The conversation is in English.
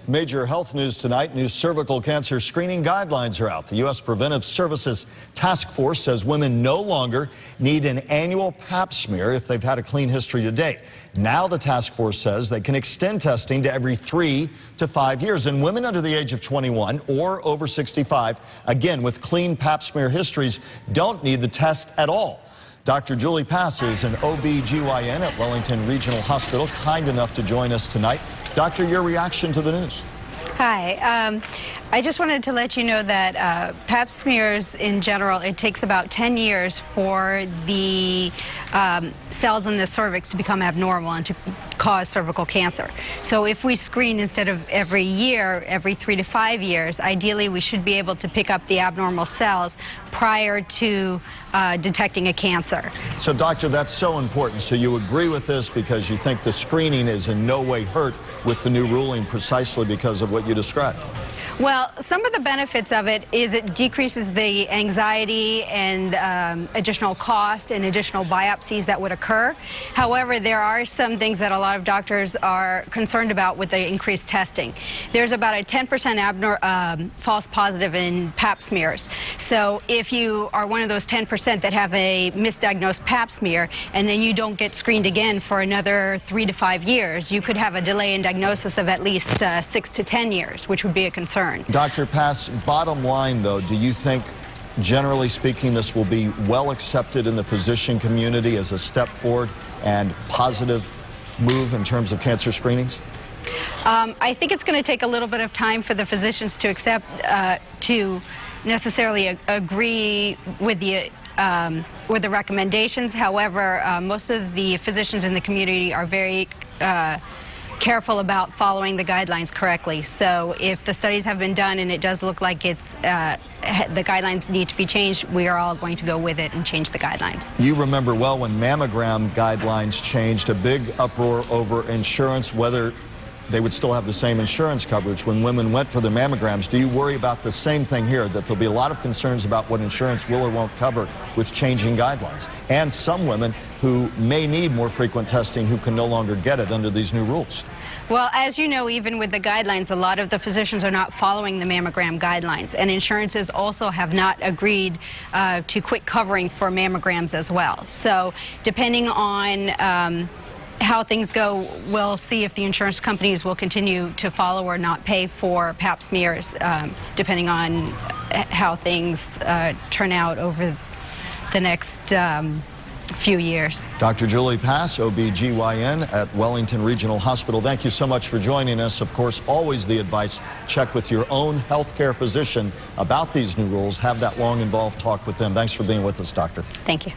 Major health news tonight. New cervical cancer screening guidelines are out. The U.S. Preventive Services Task Force says women no longer need an annual pap smear if they've had a clean history to date. Now the task force says they can extend testing to every 3 to 5 years. And women under the age of 21 or over 65, again with clean pap smear histories, don't need the test at all. Dr. Julie Pass is an OB/GYN at Wellington Regional Hospital, kind enough to join us tonight. Doctor, your reaction to the news? Hi. I just wanted to let you know that pap smears in general, it takes about 10 years for the cells in the cervix to become abnormal and to cause cervical cancer. So if we screen instead of every year, every 3 to 5 years, ideally we should be able to pick up the abnormal cells prior to detecting a cancer. So doctor, that's so important. So you agree with this because you think the screening is in no way hurt with the new ruling precisely because of what you described? Well, some of the benefits of it is it decreases the anxiety and additional cost and additional biopsies that would occur. However, there are some things that a lot of doctors are concerned about with the increased testing. There's about a 10% false positive in pap smears. So if you are one of those 10% that have a misdiagnosed pap smear and then you don't get screened again for another 3 to 5 years, you could have a delay in diagnosis of at least 6 to 10 years, which would be a concern. Dr. Pass, bottom line though, do you think, generally speaking, this will be well accepted in the physician community as a step forward and positive move in terms of cancer screenings? I think it's going to take a little bit of time for the physicians to accept, to necessarily agree with the recommendations. However, most of the physicians in the community are very careful about following the guidelines correctly. So if the studies have been done and it does look like it's the guidelines need to be changed, we are all going to go with it and change the guidelines. You remember well when mammogram guidelines changed, a big uproar over insurance, whether they would still have the same insurance coverage when women went for their mammograms. Do you worry about the same thing here, that there'll be a lot of concerns about what insurance will or won't cover with changing guidelines? And some women who may need more frequent testing who can no longer get it under these new rules. Well, as you know, even with the guidelines, a lot of the physicians are not following the mammogram guidelines, and insurances also have not agreed to quit covering for mammograms as well. So depending on how things go, we'll see if the insurance companies will continue to follow or not pay for pap smears, depending on how things turn out over the next few years. Dr. Julie Pass, OB/GYN at Wellington Regional Hospital, thank you so much for joining us. Of course, always the advice, check with your own healthcare physician about these new rules. Have that long, involved talk with them. Thanks for being with us, doctor. Thank you.